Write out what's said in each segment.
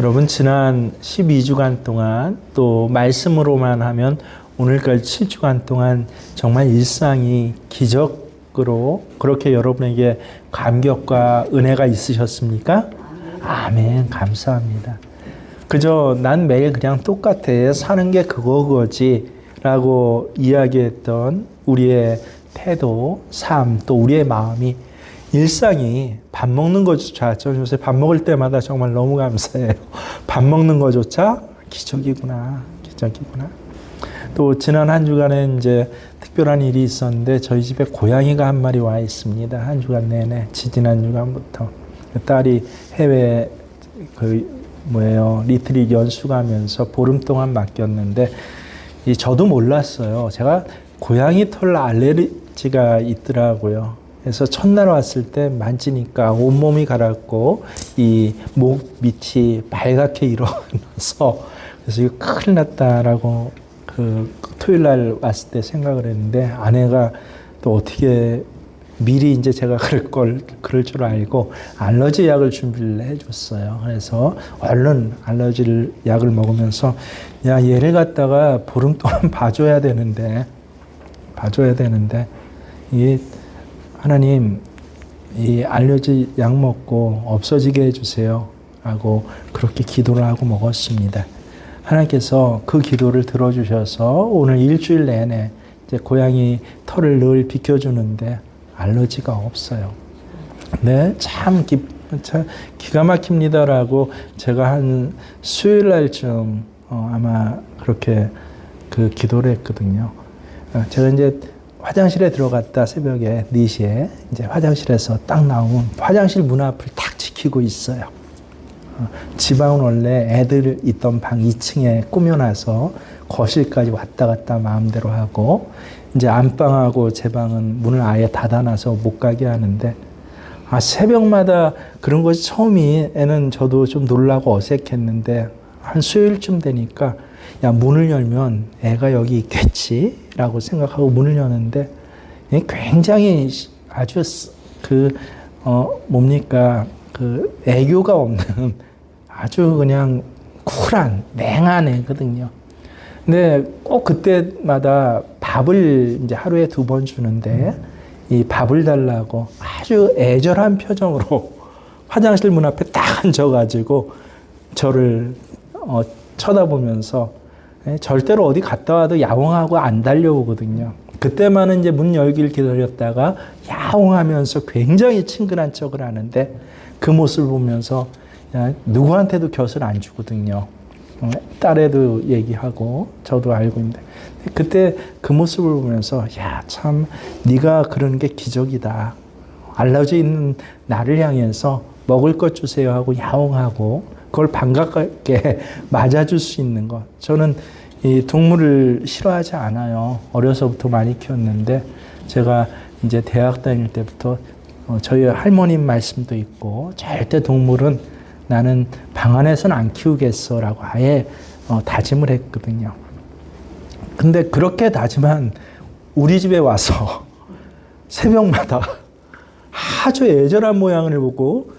여러분 지난 12주간 동안 또 말씀으로만 하면 오늘까지 7주간 동안 정말 일상이 기적으로 그렇게 여러분에게 감격과 은혜가 있으셨습니까? 아멘. 감사합니다. 그저 난 매일 그냥 똑같아. 사는 게 그거지 라고 이야기했던 우리의 태도, 삶, 또 우리의 마음이 일상이 밥 먹는 것조차, 저 요새 밥 먹을 때마다 정말 너무 감사해요. 밥 먹는 것조차 기적이구나, 기적이구나. 또 지난 한 주간에 이제 특별한 일이 있었는데 저희 집에 고양이가 한 마리 와 있습니다. 한 주간 내내, 지지난 주간부터. 딸이 해외 리트릿 연수 가면서 보름 동안 맡겼는데 저도 몰랐어요. 제가 고양이 털 알레르기가 있더라고요. 그래서 첫날 왔을 때 만지니까 온몸이 가렵고 이 목 밑이 빨갛게 일어나서 그래서 이거 큰일 났다라고 토요일 날 왔을 때 생각을 했는데 아내가 또 어떻게 미리 이제 제가 그럴 줄 알고 알러지 약을 준비를 해줬어요. 그래서 얼른 알러지 약을 먹으면서 야 얘를 갖다가 보름 동안 봐줘야 되는데 이게 하나님 이 알러지 약 먹고 없어지게 해주세요 하고 그렇게 기도를 하고 먹었습니다. 하나님께서 그 기도를 들어주셔서 오늘 일주일 내내 이제 고양이 털을 늘 비켜주는데 알러지가 없어요. 네, 참 기가 막힙니다라고 제가 한 수요일 날쯤 아마 그렇게 기도를 했거든요. 제가 이제 화장실에 들어갔다 새벽에 4시에 이제 화장실에서 딱 나오면 화장실 문 앞을 딱 지키고 있어요. 지방은 원래 애들 있던 방 2층에 꾸며놔서 거실까지 왔다 갔다 마음대로 하고 이제 안방하고 제 방은 문을 아예 닫아놔서 못 가게 하는데 새벽마다 그런 것이 처음에는 저도 좀 놀라고 어색했는데 한 수요일쯤 되니까 야 문을 열면 애가 여기 있겠지 라고 생각하고 문을 여는데 굉장히 아주 애교가 없는 아주 그냥 쿨한 맹한 애거든요. 근데 꼭 그때마다 밥을 이제 하루에 2번 주는데 이 밥을 달라고 아주 애절한 표정으로 화장실 문 앞에 딱 앉아가지고 저를 쳐다보면서 절대로 어디 갔다 와도 야옹하고 안 달려오거든요. 그때만은 이제 문 열기를 기다렸다가 야옹하면서 굉장히 친근한 척을 하는데 그 모습을 보면서 누구한테도 곁을 안 주거든요. 딸에도 얘기하고 저도 알고 있는데 그때 그 모습을 보면서 야, 참 네가 그런 게 기적이다. 알러지 있는 나를 향해서 먹을 것 주세요 하고 야옹하고 그걸 반갑게 맞아줄 수 있는 것. 저는 이 동물을 싫어하지 않아요. 어려서부터 많이 키웠는데 제가 이제 대학 다닐 때부터 저희 할머님 말씀도 있고 절대 동물은 나는 방 안에서는 안 키우겠어라고 아예 다짐을 했거든요. 근데 그렇게 다짐한 우리 집에 와서 새벽마다 아주 애절한 모양을 보고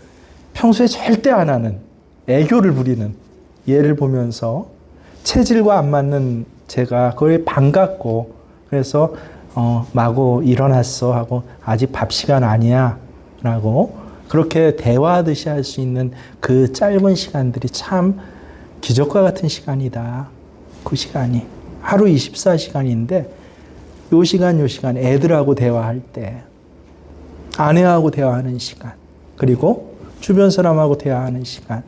평소에 절대 안 하는 애교를 부리는 얘를 보면서 체질과 안 맞는 제가 그걸 반갑고 그래서 마구 일어났어 하고 아직 밥 시간 아니야 라고 그렇게 대화하듯이 할 수 있는 그 짧은 시간들이 참 기적과 같은 시간이다. 그 시간이 하루 24시간인데 요 시간 애들하고 대화할 때 아내하고 대화하는 시간 그리고 주변 사람하고 대화하는 시간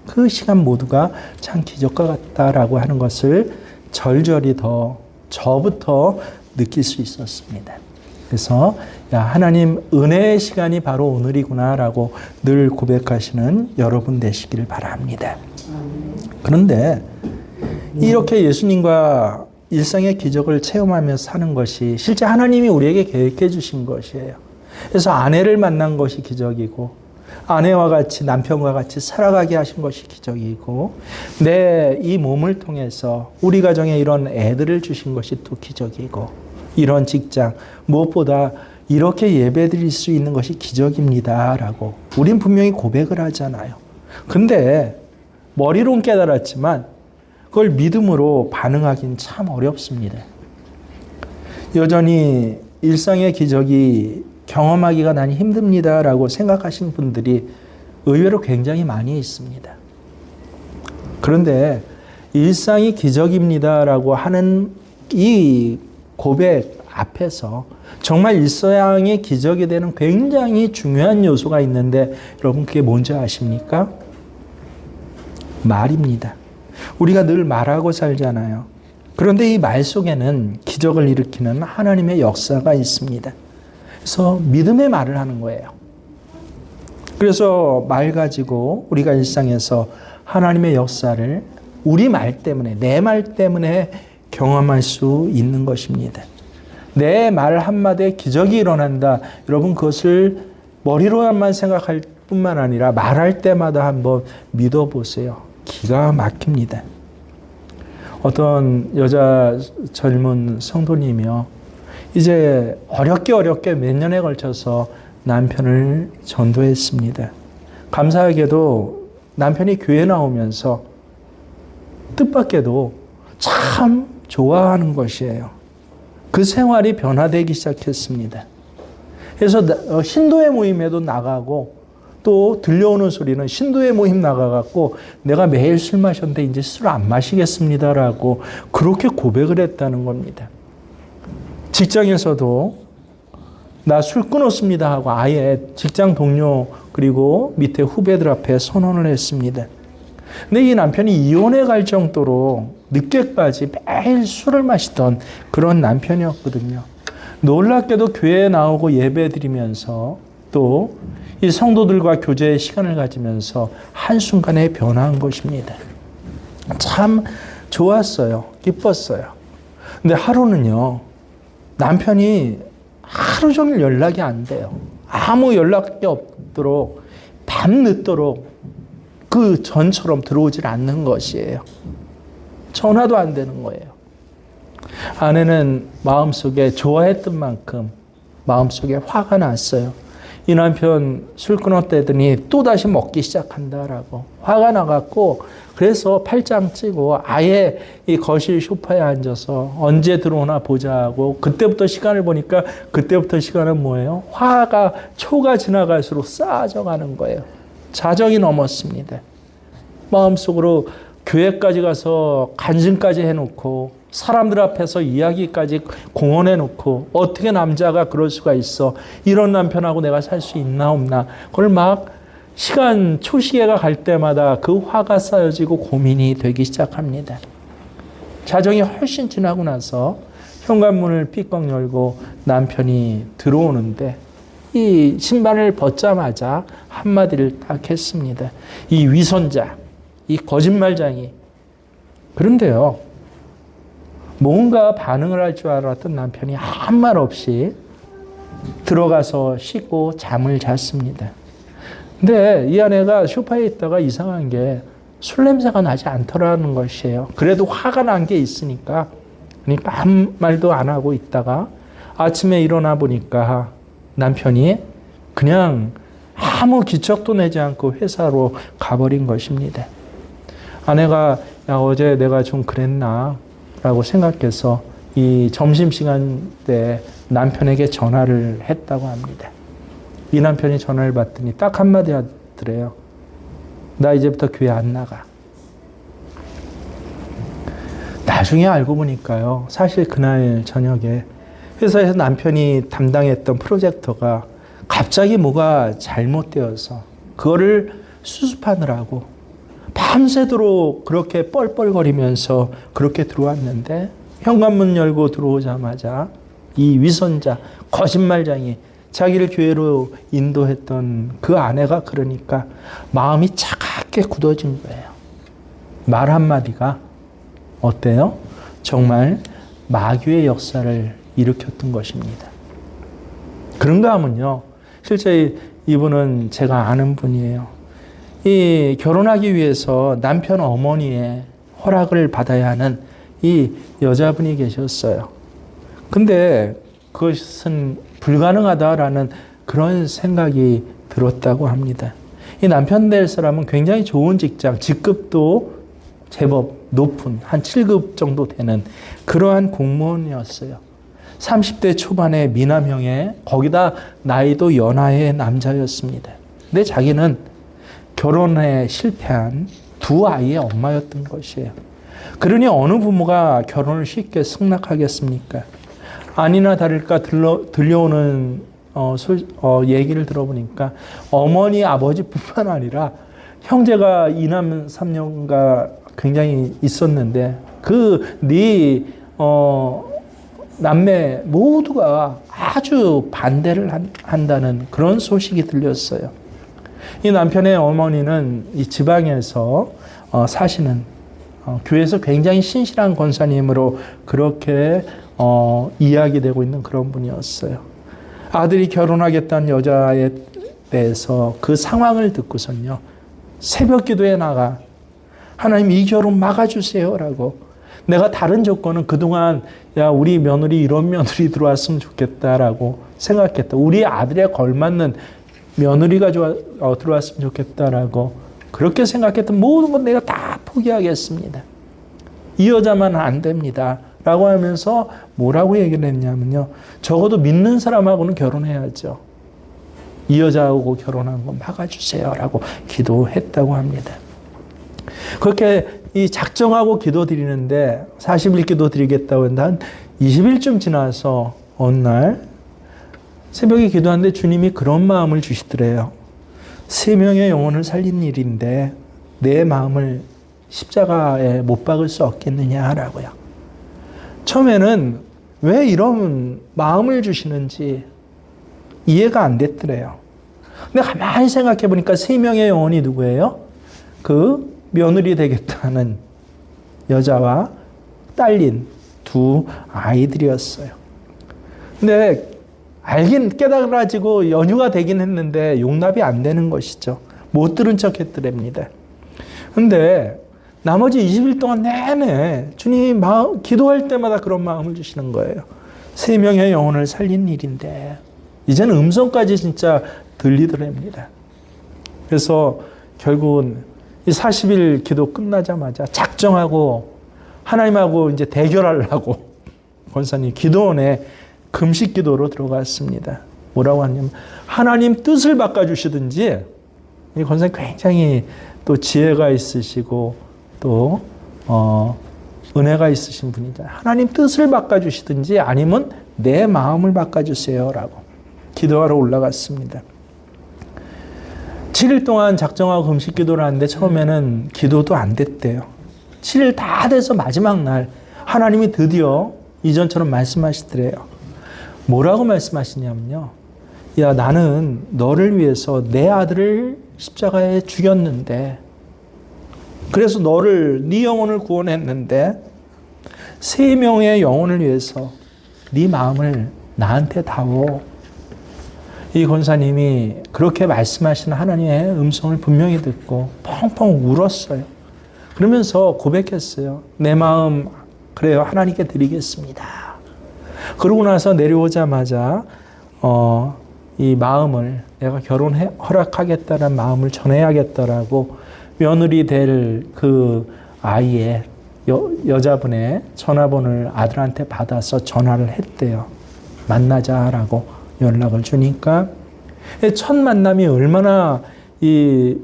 그 시간 모두가 참 기적과 같다라고 하는 것을 절절히 더 저부터 느낄 수 있었습니다. 그래서 야 하나님 은혜의 시간이 바로 오늘이구나라고 늘 고백하시는 여러분 되시길 바랍니다. 그런데 이렇게 예수님과 일상의 기적을 체험하며 사는 것이 실제 하나님이 우리에게 계획해 주신 것이에요. 그래서 아내를 만난 것이 기적이고 아내와 같이 남편과 같이 살아가게 하신 것이 기적이고 내 이 몸을 통해서 우리 가정에 이런 애들을 주신 것이 또 기적이고 이런 직장 무엇보다 이렇게 예배드릴 수 있는 것이 기적입니다 라고 우린 분명히 고백을 하잖아요. 근데 머리로는 깨달았지만 그걸 믿음으로 반응하기는 참 어렵습니다. 여전히 일상의 기적이 경험하기가 난 힘듭니다라고 생각하시는 분들이 의외로 굉장히 많이 있습니다. 그런데 일상이 기적입니다라고 하는 이 고백 앞에서 정말 일상의 기적이 되는 굉장히 중요한 요소가 있는데 여러분 그게 뭔지 아십니까? 말입니다. 우리가 늘 말하고 살잖아요. 그런데 이 말 속에는 기적을 일으키는 하나님의 역사가 있습니다. 그래서 믿음의 말을 하는 거예요. 그래서 말 가지고 우리가 일상에서 하나님의 역사를 우리 말 때문에, 내 말 때문에 경험할 수 있는 것입니다. 내 말 한마디에 기적이 일어난다. 여러분 그것을 머리로만 생각할 뿐만 아니라 말할 때마다 한번 믿어보세요. 기가 막힙니다. 어떤 여자 젊은 성도님이요. 이제 어렵게 몇 년에 걸쳐서 남편을 전도했습니다. 감사하게도 남편이 교회 나오면서 뜻밖에도 참 좋아하는 것이에요. 그 생활이 변화되기 시작했습니다. 그래서 신도의 모임에도 나가고 또 들려오는 소리는 신도의 모임 나가갖고 내가 매일 술 마셨는데 이제 술 안 마시겠습니다라고 그렇게 고백을 했다는 겁니다. 직장에서도 나 술 끊었습니다 하고 아예 직장 동료 그리고 밑에 후배들 앞에 선언을 했습니다. 근데 이 남편이 이혼해 갈 정도로 늦게까지 매일 술을 마시던 그런 남편이었거든요. 놀랍게도 교회에 나오고 예배 드리면서 또 이 성도들과 교제의 시간을 가지면서 한순간에 변화한 것입니다. 참 좋았어요. 기뻤어요. 근데 하루는요, 남편이 하루 종일 연락이 안 돼요. 아무 연락이 없도록 밤늦도록 그 전처럼 들어오질 않는 것이에요. 전화도 안 되는 거예요. 아내는 마음속에 좋아했던 만큼 마음속에 화가 났어요. 이 남편 술 끊었다더니 또다시 먹기 시작한다라고 화가 나갖고 그래서 팔짱 찌고 아예 이 거실 소파에 앉아서 언제 들어오나 보자 하고 그때부터 시간을 보니까 그때부터 시간은 뭐예요? 화가 초가 지나갈수록 쌓아져 가는 거예요. 자정이 넘었습니다. 마음속으로 교회까지 가서 간증까지 해놓고 사람들 앞에서 이야기까지 공언해 놓고 어떻게 남자가 그럴 수가 있어. 이런 남편하고 내가 살 수 있나 없나. 그걸 막 시간 초시계가 갈 때마다 그 화가 쌓여지고 고민이 되기 시작합니다. 자정이 훨씬 지나고 나서 현관문을 삐걱 열고 남편이 들어오는데 이 신발을 벗자마자 한마디를 딱 했습니다. 이 위선자, 이 거짓말쟁이. 그런데요. 뭔가 반응을 할 줄 알았던 남편이 아무 말 없이 들어가서 씻고 잠을 잤습니다. 근데 이 아내가 소파에 있다가 이상한 게 술 냄새가 나지 않더라는 것이에요. 그래도 화가 난 게 있으니까 그러니까 아무 말도 안 하고 있다가 아침에 일어나 보니까 남편이 그냥 아무 기척도 내지 않고 회사로 가버린 것입니다. 아내가 야 어제 내가 좀 그랬나 라고 생각해서 이 점심시간 때 남편에게 전화를 했다고 합니다. 이 남편이 전화를 받더니 딱 한마디 하더래요. 나 이제부터 교회 안 나가. 나중에 알고 보니까요. 사실 그날 저녁에 회사에서 남편이 담당했던 프로젝터가 갑자기 뭐가 잘못되어서 그거를 수습하느라고 밤새도록 그렇게 뻘뻘거리면서 그렇게 들어왔는데 현관문 열고 들어오자마자 이 위선자, 거짓말쟁이 자기를 교회로 인도했던 그 아내가 그러니까 마음이 차갑게 굳어진 거예요. 말 한마디가 어때요? 정말 마귀의 역사를 일으켰던 것입니다. 그런가 하면요. 실제 이분은 제가 아는 분이에요. 이 결혼하기 위해서 남편 어머니의 허락을 받아야 하는 이 여자분이 계셨어요. 근데 그것은 불가능하다라는 그런 생각이 들었다고 합니다. 이 남편 될 사람은 굉장히 좋은 직장, 직급도 제법 높은 한 7급 정도 되는 그러한 공무원이었어요. 30대 초반의 미남형에 거기다 나이도 연하의 남자였습니다. 근데 자기는 결혼에 실패한 두 아이의 엄마였던 것이에요. 그러니 어느 부모가 결혼을 쉽게 승낙하겠습니까? 아니나 다를까 들려오는 얘기를 들어보니까 어머니, 아버지뿐만 아니라 형제가 이남 삼녀가 굉장히 있었는데 그 남매 모두가 아주 반대를 한다는 그런 소식이 들렸어요. 이 남편의 어머니는 이 지방에서 사시는 교회에서 굉장히 신실한 권사님으로 그렇게 이야기되고 있는 그런 분이었어요. 아들이 결혼하겠다는 여자에 대해서 그 상황을 듣고선요, 새벽 기도에 나가 하나님 이 결혼 막아주세요라고. 내가 다른 조건은 그동안 야 우리 며느리 이런 며느리 들어왔으면 좋겠다라고 생각했다. 우리 아들에 걸맞는 며느리가 들어왔으면 좋겠다라고 그렇게 생각했던 모든 건 내가 다 포기하겠습니다. 이 여자만 안 됩니다. 라고 하면서 뭐라고 얘기를 했냐면요. 적어도 믿는 사람하고는 결혼해야죠. 이 여자하고 결혼한 거 막아주세요. 라고 기도했다고 합니다. 그렇게 이 작정하고 기도 드리는데 40일 기도 드리겠다고 했는데 한 20일쯤 지나서 어느 날 새벽에 기도하는데 주님이 그런 마음을 주시더래요. 3명의 영혼을 살린 일인데 내 마음을 십자가에 못 박을 수 없겠느냐라고요. 처음에는 왜 이런 마음을 주시는지 이해가 안 됐더래요. 근데 가만히 생각해 보니까 3명의 영혼이 누구예요? 그 며느리 되겠다는 여자와 딸린 두 아이들이었어요. 근데 깨달아지고 연유가 되긴 했는데 용납이 안 되는 것이죠. 못 들은 척 했더랍니다. 근데 나머지 20일 동안 내내 주님 기도할 때마다 그런 마음을 주시는 거예요. 3명의 영혼을 살린 일인데 이제는 음성까지 진짜 들리더랍니다. 그래서 결국은 이 40일 기도 끝나자마자 작정하고 하나님하고 이제 대결하려고 권사님 기도원에 금식 기도로 들어갔습니다. 뭐라고 하냐면 하나님 뜻을 바꿔주시든지, 이 권사님 굉장히 또 지혜가 있으시고 또 은혜가 있으신 분이잖아요. 하나님 뜻을 바꿔주시든지 아니면 내 마음을 바꿔주세요라고 기도하러 올라갔습니다. 7일 동안 작정하고 금식 기도를 하는데 처음에는 기도도 안 됐대요. 7일 다 돼서 마지막 날 하나님이 드디어 이전처럼 말씀하시더래요. 뭐라고 말씀하시냐면요. 야, 나는 너를 위해서 내 아들을 십자가에 죽였는데, 그래서 네 영혼을 구원했는데 3명의 영혼을 위해서 네 마음을 나한테 다오. 이 권사님이 그렇게 말씀하시는 하나님의 음성을 분명히 듣고 펑펑 울었어요. 그러면서 고백했어요. 내 마음 그래요. 하나님께 드리겠습니다. 그러고 나서 내려오자마자 이 마음을 내가 허락하겠다는 마음을 전해야겠다라고 며느리 될 그 아이의 여자분의 전화번호를 아들한테 받아서 전화를 했대요. 만나자라고 연락을 주니까 첫 만남이 얼마나 이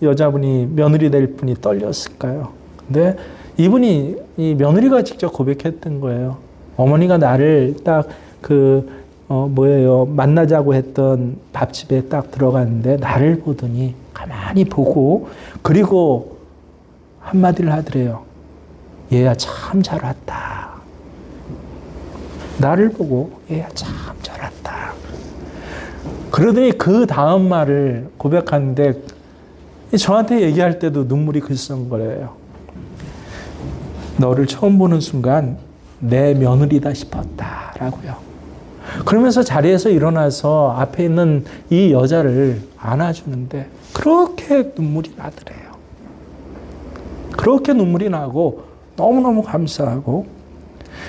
여자분이 며느리 될 분이 떨렸을까요? 근데 이 며느리가 직접 고백했던 거예요. 어머니가 나를 딱 만나자고 했던 밥집에 딱 들어갔는데 나를 보더니 가만히 보고 그리고 한마디를 하더래요. 얘야 참 잘 왔다. 나를 보고 얘야 참 잘 왔다. 그러더니 그 다음 말을 고백하는데 저한테 얘기할 때도 눈물이 글썽 거려요. 너를 처음 보는 순간 내 며느리다 싶었다라고요. 그러면서 자리에서 일어나서 앞에 있는 이 여자를 안아주는데 그렇게 눈물이 나더래요. 그렇게 눈물이 나고 너무너무 감사하고,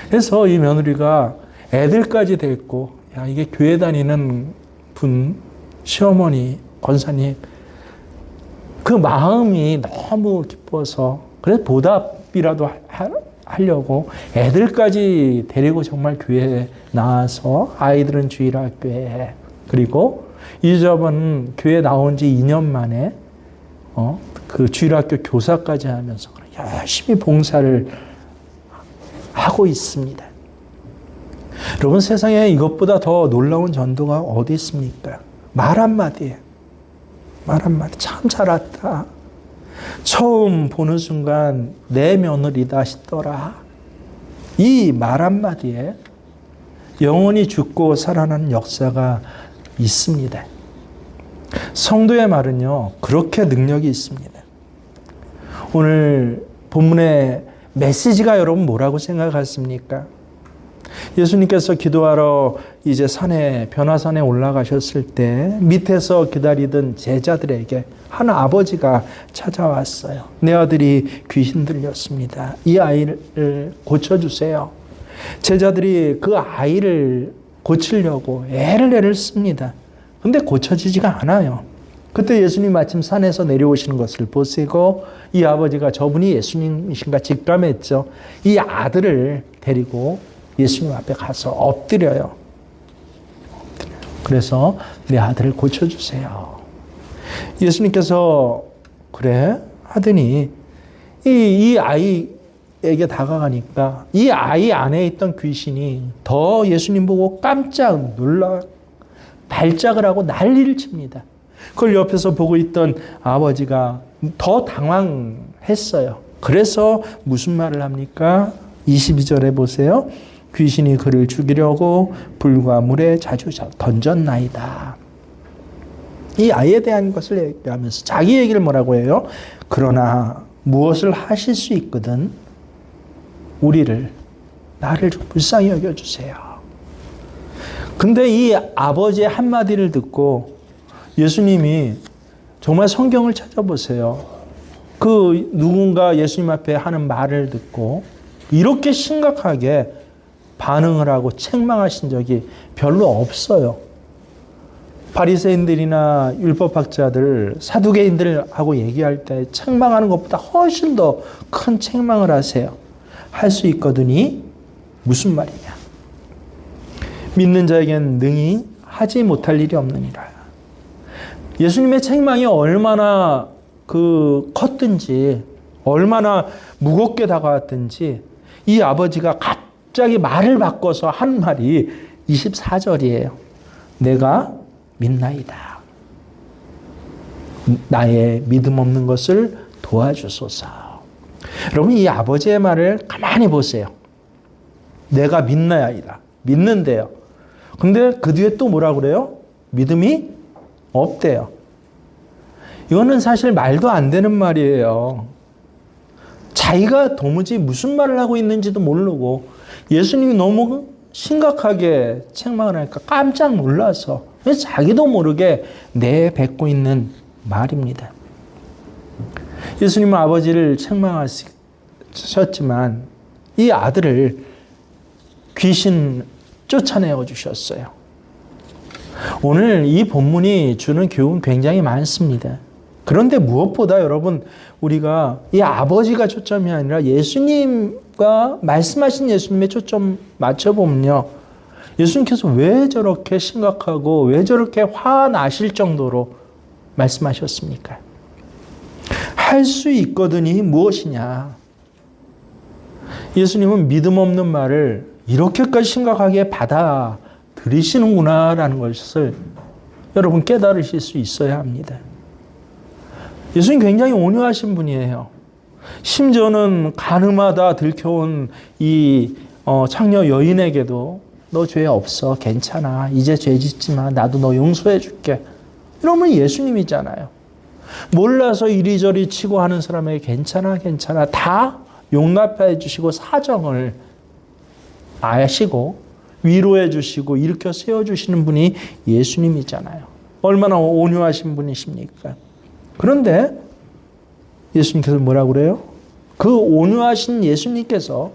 그래서 이 며느리가 애들까지 데리고, 야, 이게 교회 다니는 분, 시어머니, 권사님, 그 마음이 너무 기뻐서 그래서 보답이라도 하려고 애들까지 데리고 정말 교회에 나와서 아이들은 주일학교에 그리고 이 여자분은 교회 나온 지 2년 만에 그 주일학교 교사까지 하면서 열심히 봉사를 하고 있습니다. 여러분 세상에 이것보다 더 놀라운 전도가 어디 있습니까? 말 한마디에 말 한마디 참 잘했다. 처음 보는 순간 내 며느리다 싶더라. 이 말 한마디에 영혼이 죽고 살아나는 역사가 있습니다. 성도의 말은요, 그렇게 능력이 있습니다. 오늘 본문의 메시지가 여러분 뭐라고 생각하십니까? 예수님께서 기도하러 이제 변화산에 올라가셨을 때 밑에서 기다리던 제자들에게 한 아버지가 찾아왔어요. 내 아들이 귀신 들렸습니다. 이 아이를 고쳐주세요. 제자들이 그 아이를 고치려고 애를 씁니다. 근데 고쳐지지가 않아요. 그때 예수님 마침 산에서 내려오시는 것을 보시고 이 아버지가 저분이 예수님이신가 직감했죠. 이 아들을 데리고 예수님 앞에 가서 엎드려요. 그래서 내 아들을 고쳐주세요. 예수님께서 그래 하더니 이 아이에게 다가가니까 이 아이 안에 있던 귀신이 더 예수님 보고 깜짝 놀라 발작을 하고 난리를 칩니다. 그걸 옆에서 보고 있던 아버지가 더 당황했어요. 그래서 무슨 말을 합니까? 22절에 보세요. 귀신이 그를 죽이려고 불과 물에 자주 던졌나이다. 이 아이에 대한 것을 얘기하면서 자기 얘기를 뭐라고 해요? 그러나 무엇을 하실 수 있거든 나를 좀 불쌍히 여겨주세요. 근데 이 아버지의 한마디를 듣고 예수님이 정말 성경을 찾아보세요. 그 누군가 예수님 앞에 하는 말을 듣고 이렇게 심각하게 반응을 하고 책망하신 적이 별로 없어요. 바리새인들이나 율법학자들, 사두개인들하고 얘기할 때 책망하는 것보다 훨씬 더 큰 책망을 하세요. 할 수 있거든이 무슨 말이냐? 믿는 자에겐 능히 하지 못할 일이 없느니라. 예수님의 책망이 얼마나 컸든지 얼마나 무겁게 다가왔든지 이 아버지가 갑자기 말을 바꿔서 한 말이 24절이에요. 내가 믿나이다. 나의 믿음 없는 것을 도와주소서. 여러분 이 아버지의 말을 가만히 보세요. 내가 믿나이다. 믿는데요. 근데 그 뒤에 또 뭐라 그래요? 믿음이 없대요. 이거는 사실 말도 안 되는 말이에요. 자기가 도무지 무슨 말을 하고 있는지도 모르고 예수님이 너무 심각하게 책망을 하니까 깜짝 놀라서 자기도 모르게 내뱉고 있는 말입니다. 예수님은 아버지를 책망하셨지만 이 아들을 귀신 쫓아내어 주셨어요. 오늘 이 본문이 주는 교훈 굉장히 많습니다. 그런데 무엇보다 여러분 우리가 이 아버지가 초점이 아니라 예수님과 말씀하신 예수님의 초점 맞춰보면요. 예수님께서 왜 저렇게 심각하고 왜 저렇게 화나실 정도로 말씀하셨습니까? 할 수 있거든이 무엇이냐? 예수님은 믿음 없는 말을 이렇게까지 심각하게 받아들이시는구나라는 것을 여러분 깨달으실 수 있어야 합니다. 예수님 굉장히 온유하신 분이에요. 심지어는 가늠하다 들켜온 이 창녀 여인에게도 너 죄 없어. 괜찮아. 이제 죄 짓지 마. 나도 너 용서해 줄게. 이러면 예수님이잖아요. 몰라서 이리저리 치고 하는 사람에게 괜찮아. 다 용납해 주시고 사정을 아시고 위로해 주시고 일으켜 세워주시는 분이 예수님이잖아요. 얼마나 온유하신 분이십니까? 그런데 예수님께서 뭐라고 그래요? 그 온유하신 예수님께서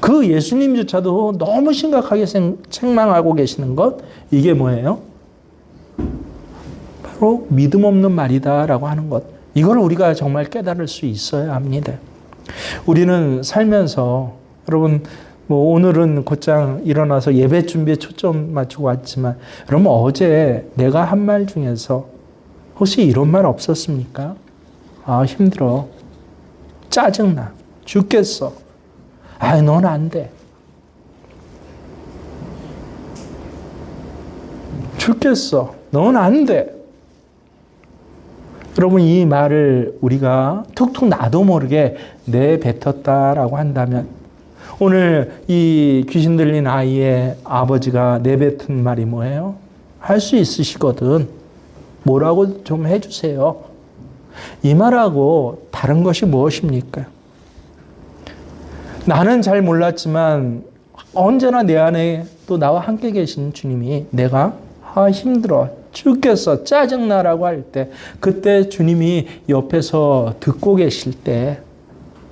그 예수님조차도 너무 심각하게 책망하고 계시는 것, 이게 뭐예요? 바로 바로 믿음 없는 말이다라고 하는 것. 이걸 우리가 정말 깨달을 수 있어야 합니다. 우리는 살면서 여러분 뭐 오늘은 곧장 일어나서 예배 준비에 초점 맞추고 왔지만 여러분 어제 내가 한 말 중에서 혹시 이런 말 없었습니까? 아 힘들어. 짜증나. 죽겠어. 아 넌 안 돼. 죽겠어. 넌 안 돼. 여러분 이 말을 우리가 툭툭 나도 모르게 내뱉었다라고 한다면 오늘 이 귀신 들린 아이의 아버지가 내뱉은 말이 뭐예요? 할 수 있으시거든. 뭐라고 좀 해주세요. 이 말하고 다른 것이 무엇입니까? 나는 잘 몰랐지만 언제나 내 안에 또 나와 함께 계신 주님이 내가 힘들어 죽겠어 짜증나라고 할 때 그때 주님이 옆에서 듣고 계실 때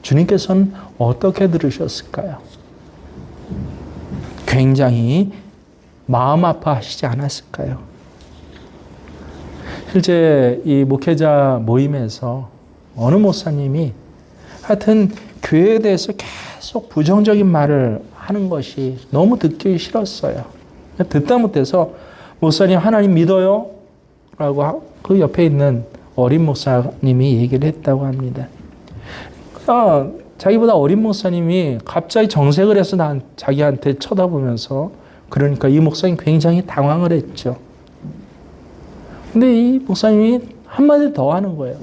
주님께서는 어떻게 들으셨을까요? 굉장히 마음 아파하시지 않았을까요? 실제 이 목회자 모임에서 어느 목사님이 하여튼 교회에 대해서 계속 부정적인 말을 하는 것이 너무 듣기 싫었어요. 듣다 못해서 목사님 하나님 믿어요? 라고 그 옆에 있는 어린 목사님이 얘기를 했다고 합니다. 자기보다 어린 목사님이 갑자기 정색을 해서 자기한테 쳐다보면서 그러니까 이 목사님 굉장히 당황을 했죠. 근데 이 목사님이 한마디 더 하는 거예요.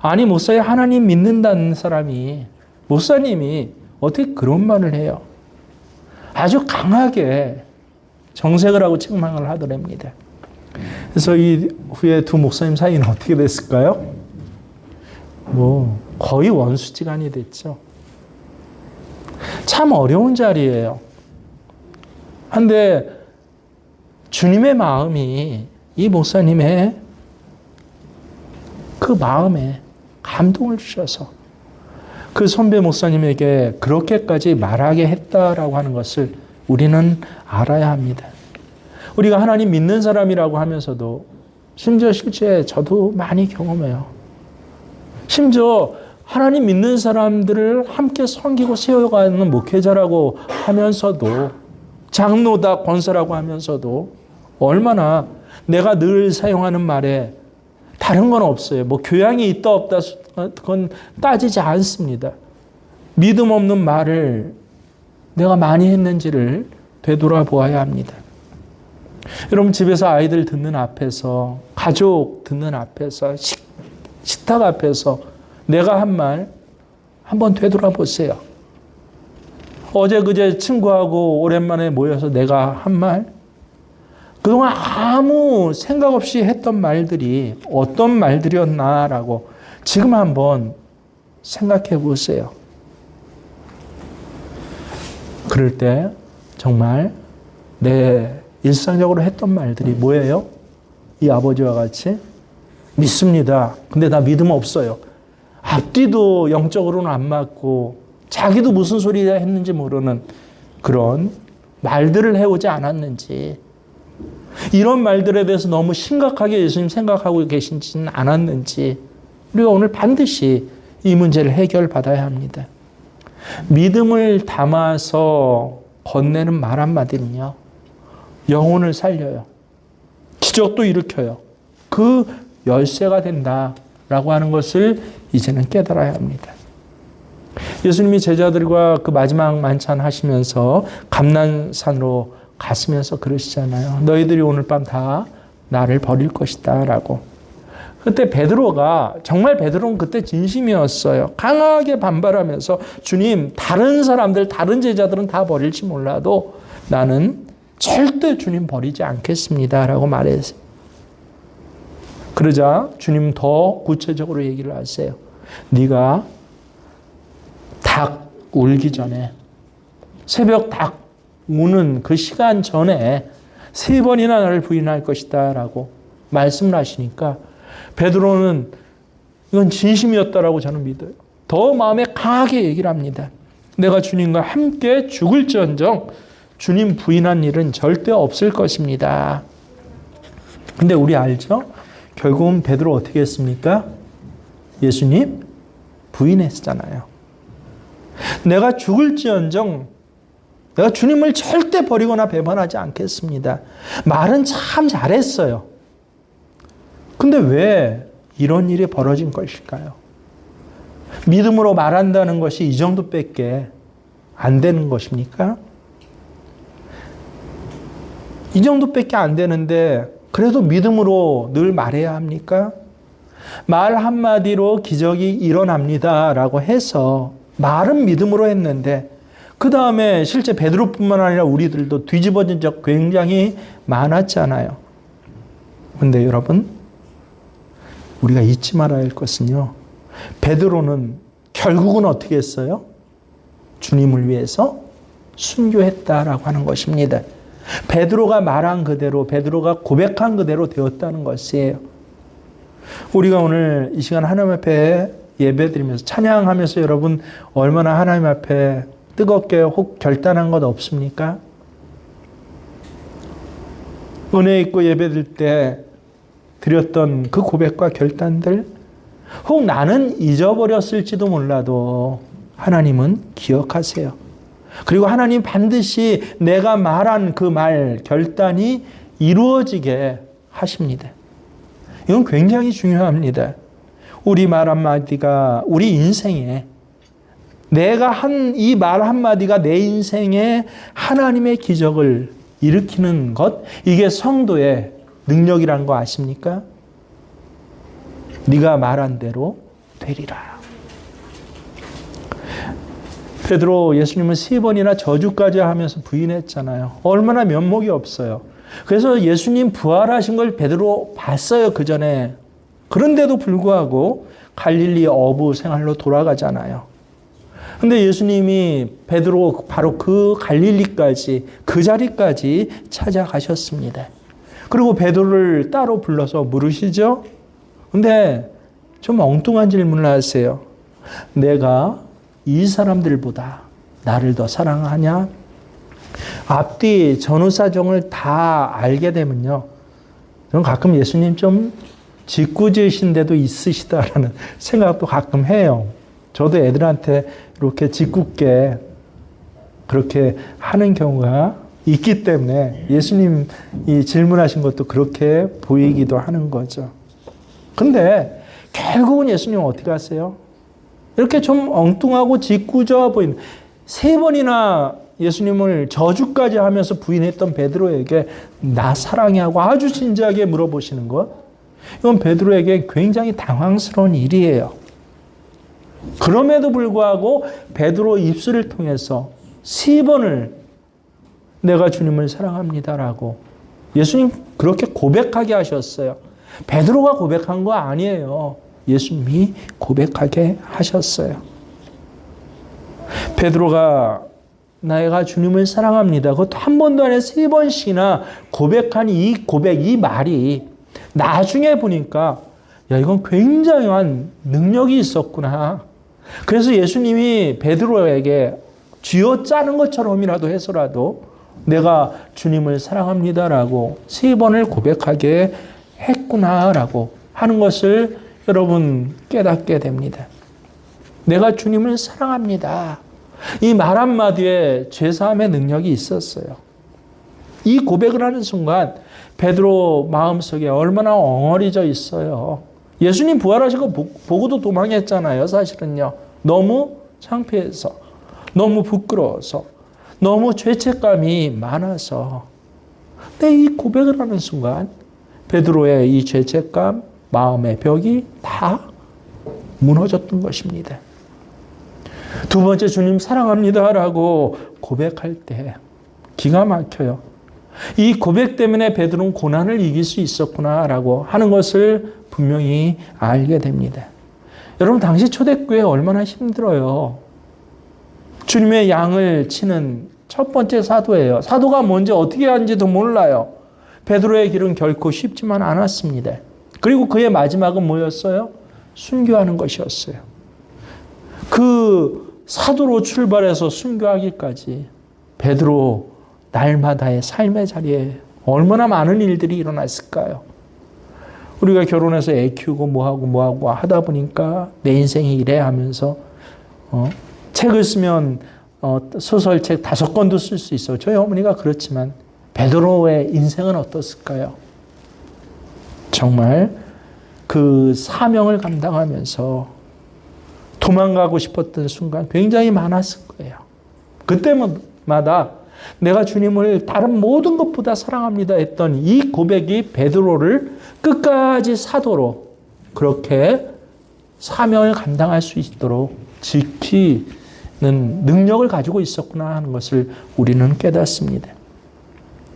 아니 목사님 하나님 믿는다는 사람이 목사님이 어떻게 그런 말을 해요? 아주 강하게 정색을 하고 책망을 하더랍니다. 그래서 이 후에 두 목사님 사이는 어떻게 됐을까요? 뭐 거의 원수지간이 됐죠. 참 어려운 자리예요. 한데 주님의 마음이 이 목사님의 그 마음에 감동을 주셔서 그 선배 목사님에게 그렇게까지 말하게 했다라고 하는 것을 우리는 알아야 합니다. 우리가 하나님 믿는 사람이라고 하면서도 심지어 실제 저도 많이 경험해요. 심지어 하나님 믿는 사람들을 함께 섬기고 세워가는 목회자라고 하면서도 장로다 권사라고 하면서도 얼마나 내가 늘 사용하는 말에 다른 건 없어요. 뭐 교양이 있다 없다 그건 따지지 않습니다. 믿음 없는 말을 내가 많이 했는지를 되돌아보아야 합니다. 여러분 집에서 아이들 듣는 앞에서 가족 듣는 앞에서 식탁 앞에서 내가 한 말 한번 되돌아보세요. 어제 그제 친구하고 오랜만에 모여서 내가 한 말 그동안 아무 생각 없이 했던 말들이 어떤 말들이었나라고 지금 한번 생각해 보세요. 그럴 때 정말 내 일상적으로 했던 말들이 뭐예요? 이 아버지와 같이 믿습니다. 근데 나 믿음 없어요. 앞뒤도 영적으로는 안 맞고 자기도 무슨 소리 했는지 모르는 그런 말들을 해오지 않았는지 이런 말들에 대해서 너무 심각하게 예수님 생각하고 계신지는 않았는지 우리가 오늘 반드시 이 문제를 해결받아야 합니다. 믿음을 담아서 건네는 말 한마디는요. 영혼을 살려요. 기적도 일으켜요. 그 열쇠가 된다라고 하는 것을 이제는 깨달아야 합니다. 예수님이 제자들과 그 마지막 만찬 하시면서 감난산으로 가시면서 그러시잖아요. 너희들이 오늘 밤 다 나를 버릴 것이다 라고. 그때 베드로가 정말 베드로는 그때 진심이었어요. 강하게 반발하면서 주님 다른 사람들 다른 제자들은 다 버릴지 몰라도 나는 절대 주님 버리지 않겠습니다 라고 말했어요. 그러자 주님 더 구체적으로 얘기를 하세요. 네가 닭 울기 전에 새벽 닭 우는 그 시간 전에 3번이나 나를 부인할 것이다 라고 말씀을 하시니까 베드로는 이건 진심이었다라고 저는 믿어요. 더 마음에 강하게 얘기를 합니다. 내가 주님과 함께 죽을지언정 주님 부인한 일은 절대 없을 것입니다. 근데 우리 알죠? 결국은 베드로 어떻게 했습니까? 예수님 부인했잖아요. 내가 죽을지언정 내가 주님을 절대 버리거나 배반하지 않겠습니다. 말은 참 잘했어요. 근데 왜 이런 일이 벌어진 것일까요? 믿음으로 말한다는 것이 이 정도밖에 안 되는 것입니까? 이 정도밖에 안 되는데 그래도 믿음으로 늘 말해야 합니까? 말 한마디로 기적이 일어납니다 라고 해서 말은 믿음으로 했는데 그 다음에 실제 베드로뿐만 아니라 우리들도 뒤집어진 적 굉장히 많았잖아요. 그런데 여러분, 우리가 잊지 말아야 할 것은요, 베드로는 결국은 어떻게 했어요? 주님을 위해서 순교했다라고 하는 것입니다. 베드로가 말한 그대로, 베드로가 고백한 그대로 되었다는 것이에요. 우리가 오늘 이 시간 하나님 앞에 예배드리면서 찬양하면서 여러분 얼마나 하나님 앞에 뜨겁게 혹 결단한 것 없습니까? 은혜 있고 예배드릴 때 드렸던 그 고백과 결단들, 혹 나는 잊어버렸을지도 몰라도 하나님은 기억하세요. 그리고 하나님 반드시 내가 말한 그 말, 결단이 이루어지게 하십니다. 이건 굉장히 중요합니다. 우리 말 한마디가 우리 인생에, 내가 한 이 말 한마디가 내 인생에 하나님의 기적을 일으키는 것, 이게 성도의 능력이라는 거 아십니까? 네가 말한 대로 되리라. 베드로 예수님은 3번이나 저주까지 하면서 부인했잖아요. 얼마나 면목이 없어요. 그래서 예수님 부활하신 걸 베드로 봤어요, 그 전에. 그런데도 불구하고 갈릴리 어부 생활로 돌아가잖아요. 근데 예수님이 베드로 바로 그 갈릴리까지, 그 자리까지 찾아가셨습니다. 그리고 베드로를 따로 불러서 물으시죠. 근데 좀 엉뚱한 질문을 하세요. 내가 이 사람들보다 나를 더 사랑하냐? 앞뒤 전후사정을 다 알게 되면요, 저는 가끔 예수님 좀 짓궂으신 데도 있으시다라는 생각도 가끔 해요. 저도 애들한테 이렇게 짓궂게 그렇게 하는 경우가 있기 때문에 예수님 이 질문하신 것도 그렇게 보이기도 하는 거죠. 근데 결국은 예수님은 어떻게 하세요? 이렇게 좀 엉뚱하고 짓궂어 보이는, 3번이나 예수님을 저주까지 하면서 부인했던 베드로에게 나 사랑해 하고 아주 진지하게 물어보시는 것, 이건 베드로에게 굉장히 당황스러운 일이에요. 그럼에도 불구하고 베드로 입술을 통해서 3번을 내가 주님을 사랑합니다라고 예수님 그렇게 고백하게 하셨어요. 베드로가 고백한 거 아니에요. 예수님이 고백하게 하셨어요. 베드로가 내가 주님을 사랑합니다, 그것도 한 번도 아니라 3번씩이나 고백한 이 고백, 이 말이 나중에 보니까 야, 이건 굉장한 능력이 있었구나. 그래서 예수님이 베드로에게 쥐어짜는 것처럼이라도 해서라도 내가 주님을 사랑합니다라고 3번을 고백하게 했구나라고 하는 것을 여러분 깨닫게 됩니다. 내가 주님을 사랑합니다. 이 말 한마디에 죄사함의 능력이 있었어요. 이 고백을 하는 순간 베드로 마음속에 얼마나 엉어리져 있어요. 예수님 부활하신 거 보고도 도망했잖아요, 사실은요. 너무 창피해서, 너무 부끄러워서, 너무 죄책감이 많아서. 근데 이 고백을 하는 순간 베드로의 이 죄책감, 마음의 벽이 다 무너졌던 것입니다. 두 번째, 주님 사랑합니다라고 고백할 때 기가 막혀요. 이 고백 때문에 베드로는 고난을 이길 수 있었구나라고 하는 것을 분명히 알게 됩니다. 여러분, 당시 초대교회 얼마나 힘들어요. 주님의 양을 치는 첫 번째 사도예요. 사도가 뭔지 어떻게 하는지도 몰라요. 베드로의 길은 결코 쉽지만 않았습니다. 그리고 그의 마지막은 뭐였어요? 순교하는 것이었어요. 그 사도로 출발해서 순교하기까지 베드로 날마다의 삶의 자리에 얼마나 많은 일들이 일어났을까요? 우리가 결혼해서 애 키우고 뭐하고 하다 보니까 내 인생이 이래 하면서 책을 쓰면 소설책 5권도 쓸 수 있어요. 저희 어머니가 그렇지만 베드로의 인생은 어떻을까요? 정말 그 사명을 감당하면서 도망가고 싶었던 순간 굉장히 많았을 거예요. 그때마다 내가 주님을 다른 모든 것보다 사랑합니다 했던 이 고백이 베드로를 끝까지 사도록 그렇게 사명을 감당할 수 있도록 지키는 능력을 가지고 있었구나 하는 것을 우리는 깨닫습니다.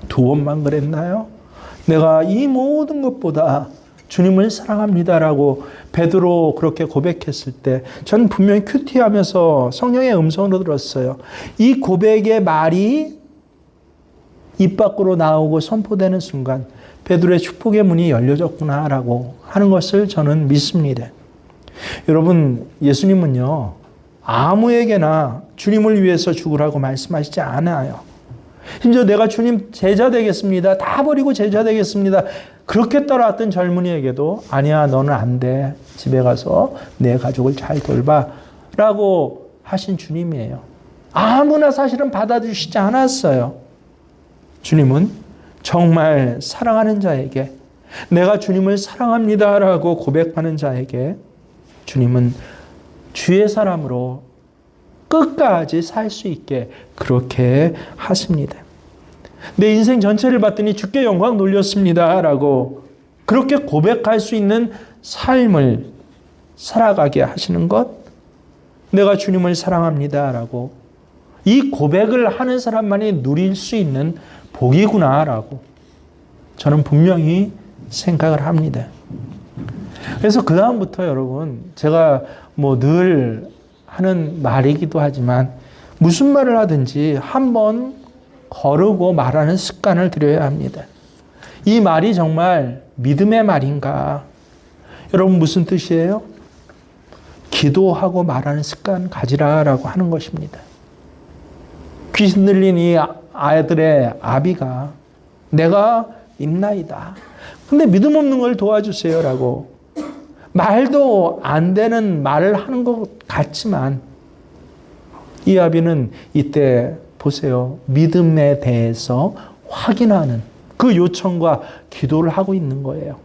2번만 그랬나요? 내가 이 모든 것보다 주님을 사랑합니다라고 베드로 그렇게 고백했을 때 저는 분명히 큐티하면서 성령의 음성으로 들었어요. 이 고백의 말이 입 밖으로 나오고 선포되는 순간 베드로의 축복의 문이 열려졌구나라고 하는 것을 저는 믿습니다. 여러분, 예수님은요 아무에게나 주님을 위해서 죽으라고 말씀하시지 않아요. 심지어 내가 주님 제자 되겠습니다. 다 버리고 제자 되겠습니다. 그렇게 따라왔던 젊은이에게도 아니야, 너는 안 돼. 집에 가서 내 가족을 잘 돌봐 라고 하신 주님이에요. 아무나 사실은 받아주시지 않았어요. 주님은 정말 사랑하는 자에게, 내가 주님을 사랑합니다라고 고백하는 자에게 주님은 주의 사람으로 끝까지 살 수 있게 그렇게 하십니다. 내 인생 전체를 봤더니 주께 영광 돌렸습니다라고 그렇게 고백할 수 있는 삶을 살아가게 하시는 것, 내가 주님을 사랑합니다라고 이 고백을 하는 사람만이 누릴 수 있는 복이구나라고 저는 분명히 생각을 합니다. 그래서 그 다음부터 여러분, 제가 늘 하는 말이기도 하지만 무슨 말을 하든지 한번 거르고 말하는 습관을 들여야 합니다. 이 말이 정말 믿음의 말인가? 여러분, 무슨 뜻이에요? 기도하고 말하는 습관 가지라라고 하는 것입니다. 귀신 들린 이 아들의 아비가 내가 있나이다. 근데 믿음 없는 걸 도와주세요라고 말도 안 되는 말을 하는 것 같지만 이 아비는 이때 보세요. 믿음에 대해서 확인하는 그 요청과 기도를 하고 있는 거예요.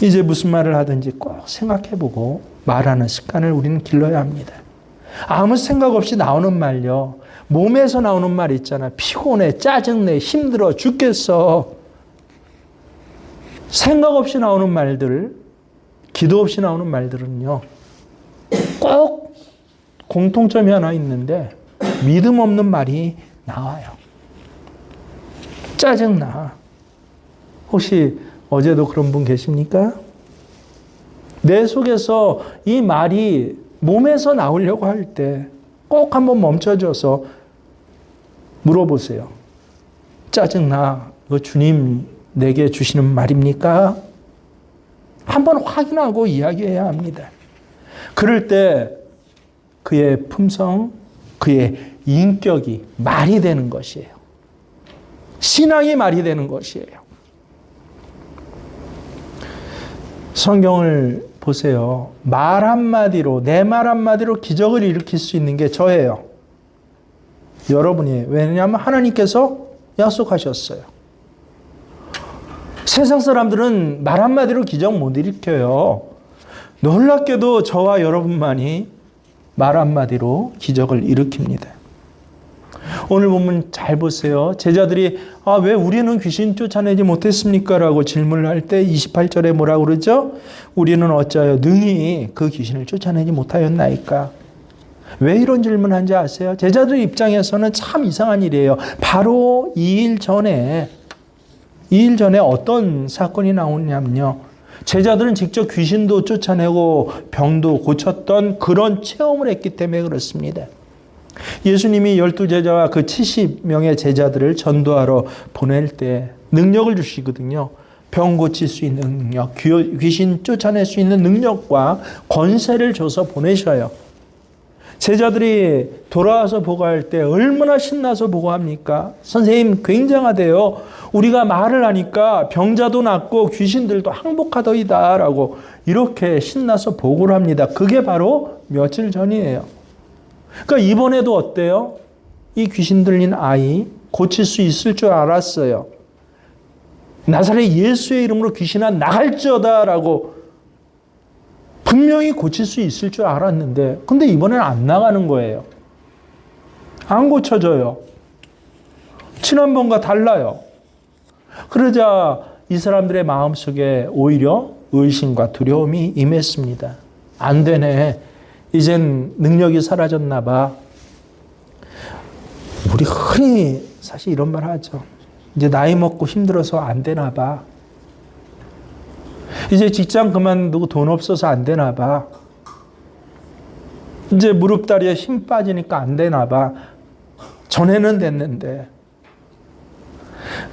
이제 무슨 말을 하든지 꼭 생각해보고 말하는 습관을 우리는 길러야 합니다. 아무 생각 없이 나오는 말요. 몸에서 나오는 말 있잖아. 피곤해, 짜증내, 힘들어, 죽겠어. 생각 없이 나오는 말들, 기도 없이 나오는 말들은요. 꼭 공통점이 하나 있는데 믿음 없는 말이 나와요. 짜증나. 혹시 어제도 그런 분 계십니까? 내 속에서 이 말이 몸에서 나오려고 할 때 꼭 한번 멈춰줘서 물어보세요. 짜증나. 이거 주님 내게 주시는 말입니까? 한번 확인하고 이야기해야 합니다. 그럴 때 그의 품성, 그의 인격이 말이 되는 것이에요. 신앙이 말이 되는 것이에요. 성경을 보세요. 말 한마디로, 내 말 한마디로 기적을 일으킬 수 있는 게 저예요. 여러분이에요. 왜냐하면 하나님께서 약속하셨어요. 세상 사람들은 말 한마디로 기적 못 일으켜요. 놀랍게도 저와 여러분만이 말 한마디로 기적을 일으킵니다. 오늘 본문 잘 보세요. 제자들이 왜 우리는 귀신 쫓아내지 못했습니까? 라고 질문을 할 때 28절에 뭐라고 그러죠? 우리는 어찌하여 능히 그 귀신을 쫓아내지 못하였나이까? 왜 이런 질문한지 아세요? 제자들 입장에서는 참 이상한 일이에요. 바로 2일 전에 어떤 사건이 나오냐면요. 제자들은 직접 귀신도 쫓아내고 병도 고쳤던 그런 체험을 했기 때문에 그렇습니다. 예수님이 12제자와 그 70명의 제자들을 전도하러 보낼 때 능력을 주시거든요. 병 고칠 수 있는 능력, 귀신 쫓아낼 수 있는 능력과 권세를 줘서 보내셔요. 제자들이 돌아와서 보고할 때 얼마나 신나서 보고합니까? 선생님 굉장하대요. 우리가 말을 하니까 병자도 낫고 귀신들도 항복하더이다 라고 이렇게 신나서 보고를 합니다. 그게 바로 며칠 전이에요. 그러니까 이번에도 어때요? 이 귀신 들린 아이 고칠 수 있을 줄 알았어요. 나사렛 예수의 이름으로 귀신아 나갈지어다 라고 분명히 고칠 수 있을 줄 알았는데 근데 이번에는 안 나가는 거예요. 안 고쳐져요. 지난번과 달라요. 그러자 이 사람들의 마음속에 오히려 의심과 두려움이 임했습니다. 안 되네. 이젠 능력이 사라졌나 봐. 우리 흔히 사실 이런 말 하죠. 이제 나이 먹고 힘들어서 안 되나 봐. 이제 직장 그만두고 돈 없어서 안 되나 봐. 이제 무릎 다리에 힘 빠지니까 안 되나 봐. 전에는 됐는데.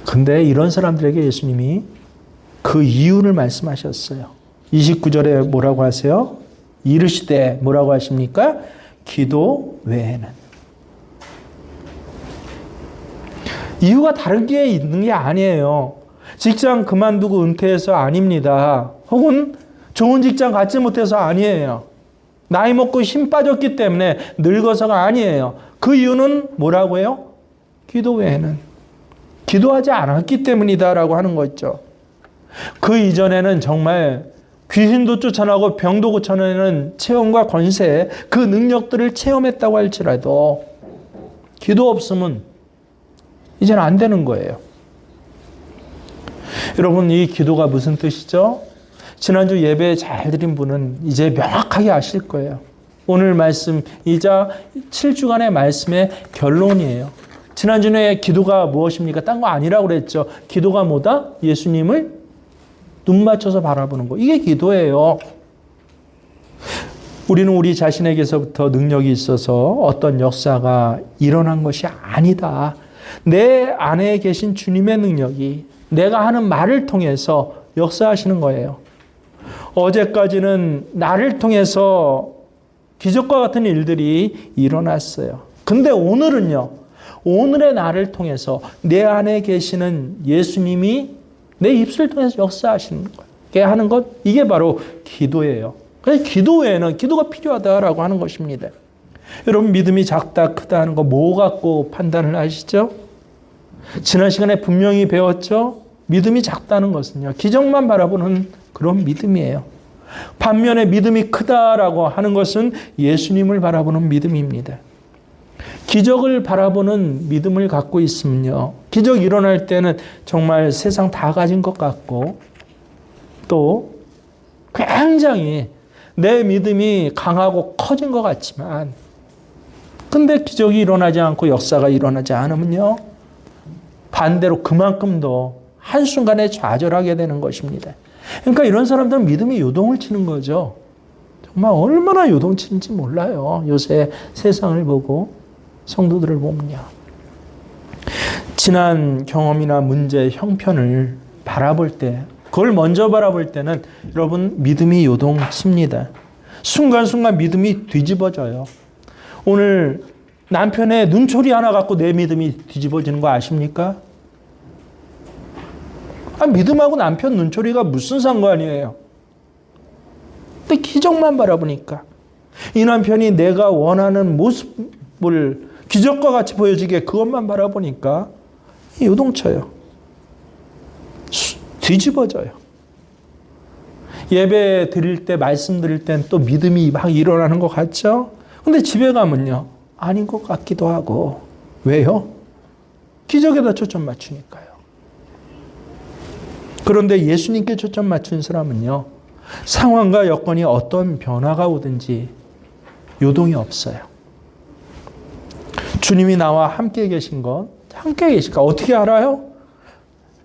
근데 이런 사람들에게 예수님이 그 이유를 말씀하셨어요. 29절에 뭐라고 하세요? 이르시되 뭐라고 하십니까? 기도 외에는. 이유가 다른 게 있는 게 아니에요. 직장 그만두고 은퇴해서 아닙니다. 혹은 좋은 직장 갖지 못해서 아니에요. 나이 먹고 힘 빠졌기 때문에 늙어서가 아니에요. 그 이유는 뭐라고 해요? 기도 외에는. 기도하지 않았기 때문이다라고 하는 거죠. 그 이전에는 정말 귀신도 쫓아나고 병도 고쳐내는 체험과 권세, 그 능력들을 체험했다고 할지라도 기도 없으면 이제는 안 되는 거예요. 여러분, 이 기도가 무슨 뜻이죠? 지난주 예배 잘 드린 분은 이제 명확하게 아실 거예요. 오늘 말씀이자 7주간의 말씀의 결론이에요. 지난주에 기도가 무엇입니까? 딴 거 아니라고 그랬죠. 기도가 뭐다? 예수님을 눈 맞춰서 바라보는 거. 이게 기도예요. 우리는 우리 자신에게서부터 능력이 있어서 어떤 역사가 일어난 것이 아니다. 내 안에 계신 주님의 능력이 내가 하는 말을 통해서 역사하시는 거예요. 어제까지는 나를 통해서 기적과 같은 일들이 일어났어요. 근데 오늘은요. 오늘의 나를 통해서 내 안에 계시는 예수님이 내 입술을 통해서 역사하시는 거예요. 하는 것, 이게 바로 기도예요. 그래서 기도 외에는 기도가 필요하다라고 하는 것입니다. 여러분, 믿음이 작다 크다 하는 거 뭐 갖고 판단을 하시죠? 지난 시간에 분명히 배웠죠? 믿음이 작다는 것은요, 기적만 바라보는 그런 믿음이에요. 반면에 믿음이 크다라고 하는 것은 예수님을 바라보는 믿음입니다. 기적을 바라보는 믿음을 갖고 있으면요, 기적 일어날 때는 정말 세상 다 가진 것 같고 또 굉장히 내 믿음이 강하고 커진 것 같지만, 근데 기적이 일어나지 않고 역사가 일어나지 않으면요, 반대로 그만큼 더 한순간에 좌절하게 되는 것입니다. 그러니까 이런 사람들은 믿음이 요동을 치는 거죠. 정말 얼마나 요동치는지 몰라요. 요새 세상을 보고 성도들을 보면요. 지난 경험이나 문제, 형편을 바라볼 때, 그걸 먼저 바라볼 때는 여러분 믿음이 요동칩니다. 순간순간 믿음이 뒤집어져요. 오늘 남편의 눈초리 하나 갖고 내 믿음이 뒤집어지는 거 아십니까? 믿음하고 남편 눈초리가 무슨 상관이에요? 근데 기적만 바라보니까 이 남편이 내가 원하는 모습을 기적과 같이 보여지게 그것만 바라보니까 요동쳐요. 뒤집어져요. 예배 드릴 때, 말씀 드릴 땐 또 믿음이 막 일어나는 것 같죠? 근데 집에 가면요, 아닌 것 같기도 하고. 왜요? 기적에다 초점 맞추니까요. 그런데 예수님께 초점 맞춘 사람은요, 상황과 여건이 어떤 변화가 오든지 요동이 없어요. 주님이 나와 함께 계신 것, 함께 계실까? 어떻게 알아요?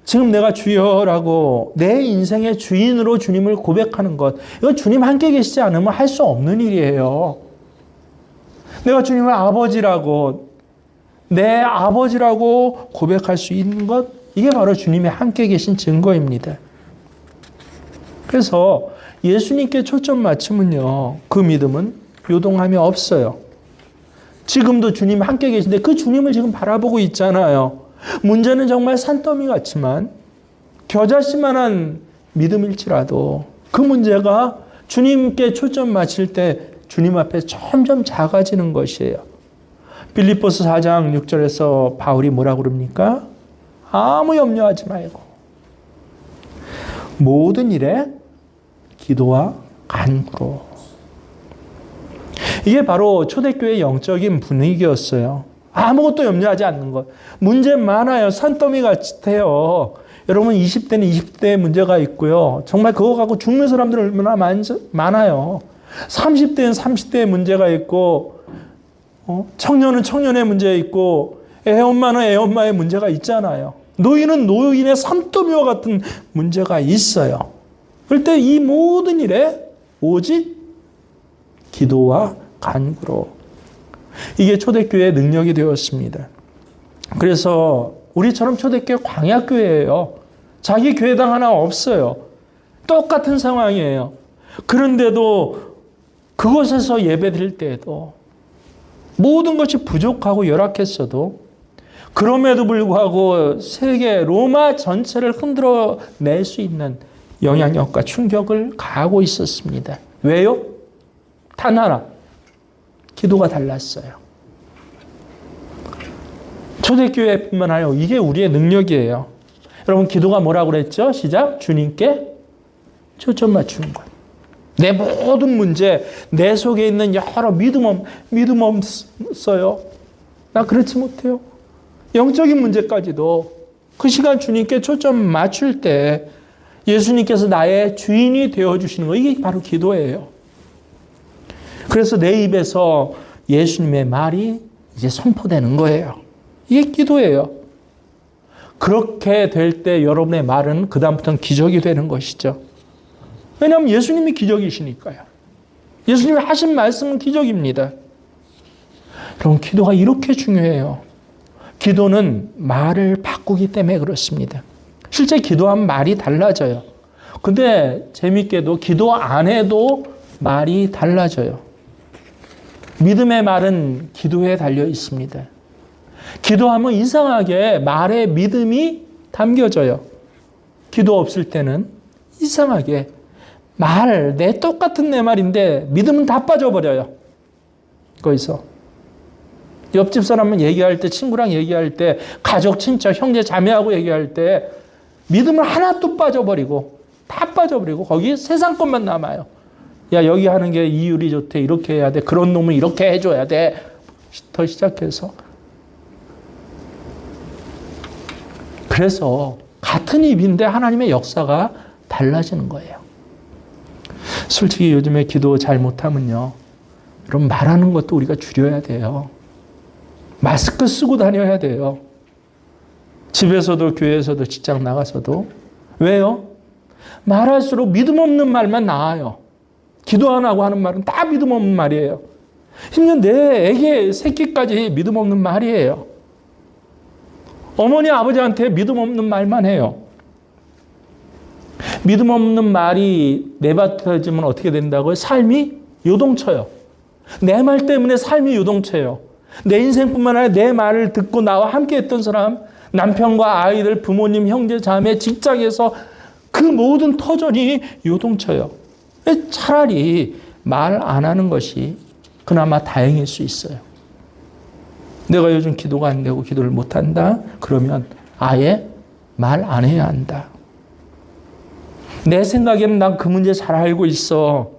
지금 내가 주여라고 내 인생의 주인으로 주님을 고백하는 것, 이건 주님 함께 계시지 않으면 할 수 없는 일이에요. 내가 주님을 아버지라고, 내 아버지라고 고백할 수 있는 것, 이게 바로 주님이 함께 계신 증거입니다. 그래서 예수님께 초점 맞추면요, 그 믿음은 요동함이 없어요. 지금도 주님 함께 계신데 그 주님을 지금 바라보고 있잖아요. 문제는 정말 산더미 같지만 겨자씨만한 믿음일지라도 그 문제가 주님께 초점 맞출 때 주님 앞에 점점 작아지는 것이에요. 빌립보서 4장 6절에서 바울이 뭐라고 그럽니까? 아무 염려하지 말고 모든 일에 기도와 간구로. 이게 바로 초대교회의 영적인 분위기였어요. 아무것도 염려하지 않는 것. 문제 많아요. 산더미 같아요. 여러분 20대는 20대의 문제가 있고요. 정말 그거 갖고 죽는 사람들 얼마나 많아요. 30대는 30대의 문제가 있고 청년은 청년의 문제 있고 애엄마는 애엄마의 문제가 있잖아요. 노인은 노인의 산더미와 같은 문제가 있어요. 그럴 때 이 모든 일에 오직 기도와 간구로. 이게 초대교회의 능력이 되었습니다. 그래서 우리처럼 초대교회 광야교회예요. 자기 교회당 하나 없어요. 똑같은 상황이에요. 그런데도 그곳에서 예배드릴 때에도 모든 것이 부족하고 열악했어도 그럼에도 불구하고 세계 로마 전체를 흔들어 낼 수 있는 영향력과 충격을 가하고 있었습니다. 왜요? 단 하나. 기도가 달랐어요. 초대교회뿐만 아니라 이게 우리의 능력이에요. 여러분 기도가 뭐라고 그랬죠? 시작. 주님께 초점 맞추는 것. 내 모든 문제, 내 속에 있는 여러 믿음 없어요. 나 그렇지 못해요. 영적인 문제까지도 그 시간 주님께 초점 맞출 때 예수님께서 나의 주인이 되어주시는 거, 이게 바로 기도예요. 그래서 내 입에서 예수님의 말이 이제 선포되는 거예요. 이게 기도예요. 그렇게 될 때 여러분의 말은 그다음부터는 기적이 되는 것이죠. 왜냐하면 예수님이 기적이시니까요. 예수님이 하신 말씀은 기적입니다. 여러분 기도가 이렇게 중요해요. 기도는 말을 바꾸기 때문에 그렇습니다. 실제 기도하면 말이 달라져요. 근데 재밌게도 기도 안 해도 말이 달라져요. 믿음의 말은 기도에 달려 있습니다. 기도하면 이상하게 말에 믿음이 담겨져요. 기도 없을 때는 이상하게 내 똑같은 내 말인데 믿음은 다 빠져버려요. 거기서. 옆집 사람은 얘기할 때, 친구랑 얘기할 때, 가족, 친척, 형제, 자매하고 얘기할 때 믿음을 하나도 빠져버리고 다 빠져버리고 거기 세상 것만 남아요. 야, 여기 하는 게 이율이 좋대. 이렇게 해야 돼. 그런 놈은 이렇게 해줘야 돼. 더 시작해서. 그래서 같은 입인데 하나님의 역사가 달라지는 거예요. 솔직히 요즘에 기도 잘 못하면요. 여러분 말하는 것도 우리가 줄여야 돼요. 마스크 쓰고 다녀야 돼요. 집에서도 교회에서도 직장 나가서도. 왜요? 말할수록 믿음 없는 말만 나와요. 기도 안 하고 하는 말은 다 믿음 없는 말이에요. 심지어 내 애기 새끼까지 믿음 없는 말이에요. 어머니 아버지한테 믿음 없는 말만 해요. 믿음 없는 말이 내뱉어지면 어떻게 된다고요? 삶이 요동쳐요. 내 말 때문에 삶이 요동쳐요. 내 인생뿐만 아니라 내 말을 듣고 나와 함께 했던 사람, 남편과 아이들, 부모님, 형제, 자매, 직장에서 그 모든 터전이 요동쳐요. 차라리 말 안 하는 것이 그나마 다행일 수 있어요. 내가 요즘 기도가 안 되고 기도를 못 한다? 그러면 아예 말 안 해야 한다. 내 생각에는 난 그 문제 잘 알고 있어.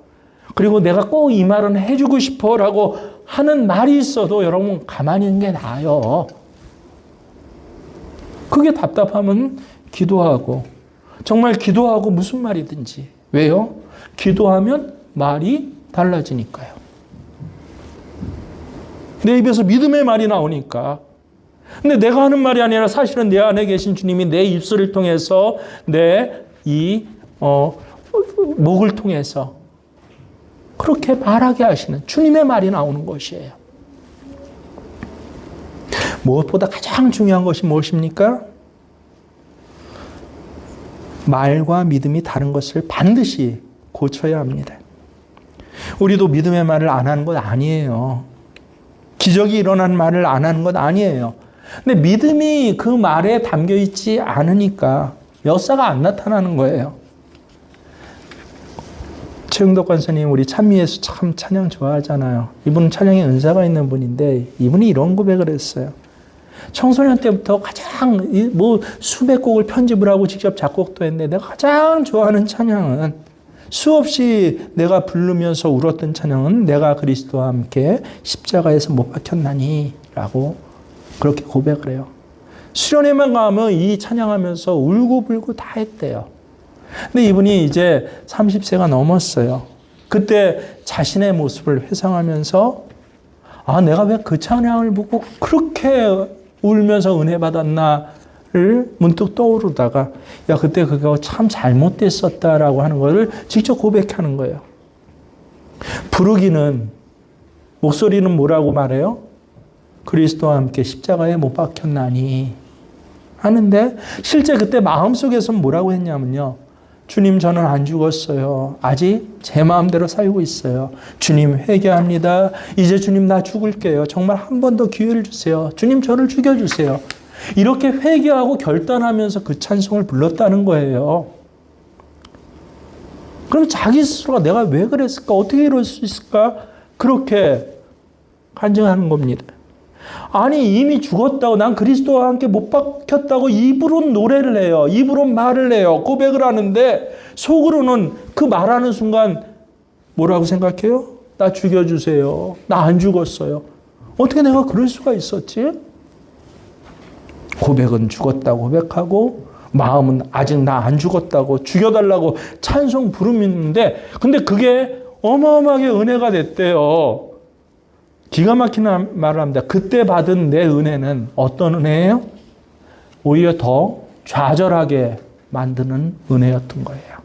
그리고 내가 꼭 이 말은 해주고 싶어 라고 하는 말이 있어도 여러분 가만히 있는 게 나아요. 그게 답답하면 기도하고, 정말 기도하고 무슨 말이든지. 왜요? 기도하면 말이 달라지니까요. 내 입에서 믿음의 말이 나오니까. 근데 내가 하는 말이 아니라 사실은 내 안에 계신 주님이 내 입술을 통해서 내 이 목을 통해서 그렇게 말하게 하시는 주님의 말이 나오는 것이에요. 무엇보다 가장 중요한 것이 무엇입니까? 말과 믿음이 다른 것을 반드시 고쳐야 합니다. 우리도 믿음의 말을 안 하는 것 아니에요. 기적이 일어난 말을 안 하는 것 아니에요. 근데 믿음이 그 말에 담겨 있지 않으니까 역사가 안 나타나는 거예요. 최영덕 권사님 우리 찬미예수 참 찬양 좋아하잖아요. 이분은 찬양에 은사가 있는 분인데 이분이 이런 고백을 했어요. 청소년 때부터 가장 수백 곡을 편집을 하고 직접 작곡도 했는데 내가 가장 좋아하는 찬양은 수없이 내가 부르면서 울었던 찬양은 내가 그리스도와 함께 십자가에서 못 박혔나니 라고 그렇게 고백을 해요. 수련회만 가면 이 찬양하면서 울고불고 다 했대요. 근데 이분이 이제 30세가 넘었어요. 그때 자신의 모습을 회상하면서 내가 왜 그 찬양을 보고 그렇게 울면서 은혜 받았나를 문득 떠오르다가 그때 그거 참 잘못됐었다라고 하는 것을 직접 고백하는 거예요. 부르기는 목소리는 뭐라고 말해요? 그리스도와 함께 십자가에 못 박혔나니 하는데 실제 그때 마음속에서는 뭐라고 했냐면요. 주님 저는 안 죽었어요. 아직 제 마음대로 살고 있어요. 주님 회개합니다. 이제 주님 나 죽을게요. 정말 한 번 더 기회를 주세요. 주님 저를 죽여주세요. 이렇게 회개하고 결단하면서 그 찬송을 불렀다는 거예요. 그럼 자기 스스로가 내가 왜 그랬을까? 어떻게 이럴 수 있을까? 그렇게 간증하는 겁니다. 아니 이미 죽었다고 난 그리스도와 함께 못 박혔다고 입으로 노래를 해요. 입으로 말을 해요. 고백을 하는데 속으로는 그 말하는 순간 뭐라고 생각해요? 나 죽여주세요. 나 안 죽었어요. 어떻게 내가 그럴 수가 있었지? 고백은 죽었다고 고백하고 마음은 아직 나 안 죽었다고 죽여달라고 찬송 부르는데 근데 그게 어마어마하게 은혜가 됐대요. 기가 막히는 말을 합니다. 그때 받은 내 은혜는 어떤 은혜예요? 오히려 더 좌절하게 만드는 은혜였던 거예요.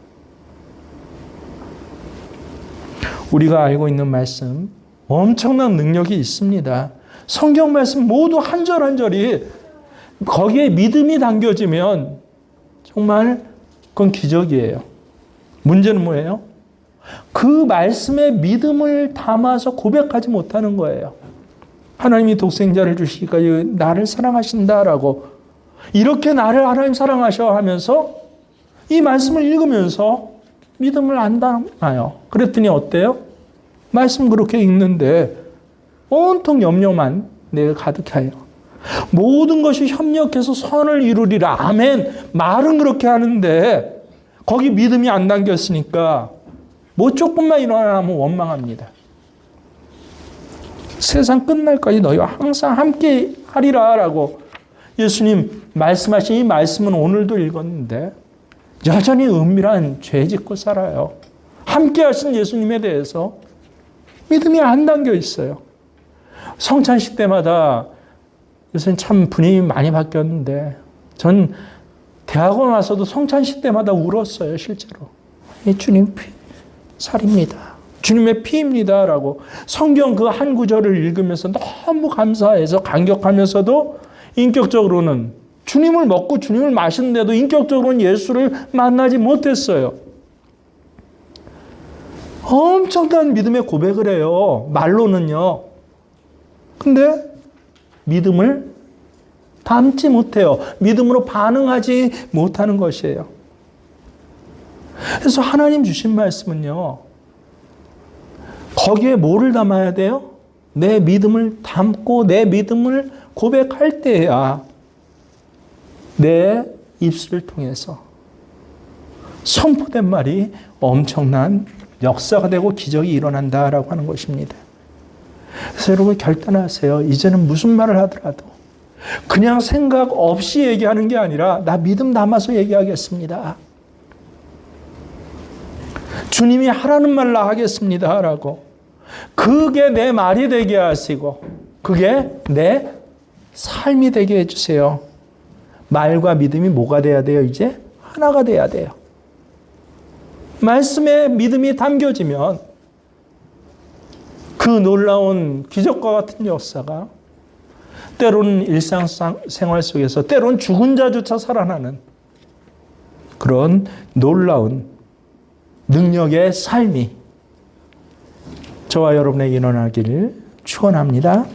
우리가 알고 있는 말씀 엄청난 능력이 있습니다. 성경 말씀 모두 한 절 한 절이 거기에 믿음이 담겨지면 정말 그건 기적이에요. 문제는 뭐예요? 그 말씀에 믿음을 담아서 고백하지 못하는 거예요. 하나님이 독생자를 주시기까지 나를 사랑하신다라고 이렇게 나를 하나님 사랑하셔 하면서 이 말씀을 읽으면서 믿음을 안 담아요. 그랬더니 어때요? 말씀 그렇게 읽는데 온통 염려만 내가 가득해요. 모든 것이 협력해서 선을 이루리라. 아멘. 말은 그렇게 하는데 거기 믿음이 안 담겼으니까 뭐 조금만 일어나면 원망합니다. 세상 끝날까지 너희와 항상 함께 하리라 라고 예수님 말씀하신 이 말씀은 오늘도 읽었는데 여전히 은밀한 죄 짓고 살아요. 함께 하신 예수님에 대해서 믿음이 안 담겨 있어요. 성찬식 때마다 요새는 참 분위기 많이 바뀌었는데 전 대학원 와서도 성찬식 때마다 울었어요. 실제로. 주님 살입니다. 주님의 피입니다. 라고 성경 그 한 구절을 읽으면서 너무 감사해서 감격하면서도 인격적으로는 주님을 먹고 주님을 마시는데도 인격적으로는 예수를 만나지 못했어요. 엄청난 믿음의 고백을 해요. 말로는요. 근데 믿음을 담지 못해요. 믿음으로 반응하지 못하는 것이에요. 그래서 하나님 주신 말씀은요. 거기에 뭐를 담아야 돼요? 내 믿음을 담고 내 믿음을 고백할 때야 내 입술을 통해서 선포된 말이 엄청난 역사가 되고 기적이 일어난다라고 하는 것입니다. 그래서 여러분 결단하세요. 이제는 무슨 말을 하더라도 그냥 생각 없이 얘기하는 게 아니라 나 믿음 담아서 얘기하겠습니다. 주님이 하라는 말로 하겠습니다. 라고. 그게 내 말이 되게 하시고 그게 내 삶이 되게 해주세요. 말과 믿음이 뭐가 돼야 돼요? 이제 하나가 돼야 돼요. 말씀에 믿음이 담겨지면 그 놀라운 기적과 같은 역사가 때로는 일상생활 속에서 때로는 죽은 자조차 살아나는 그런 놀라운 능력의 삶이 저와 여러분에게 일어나기를 축원합니다.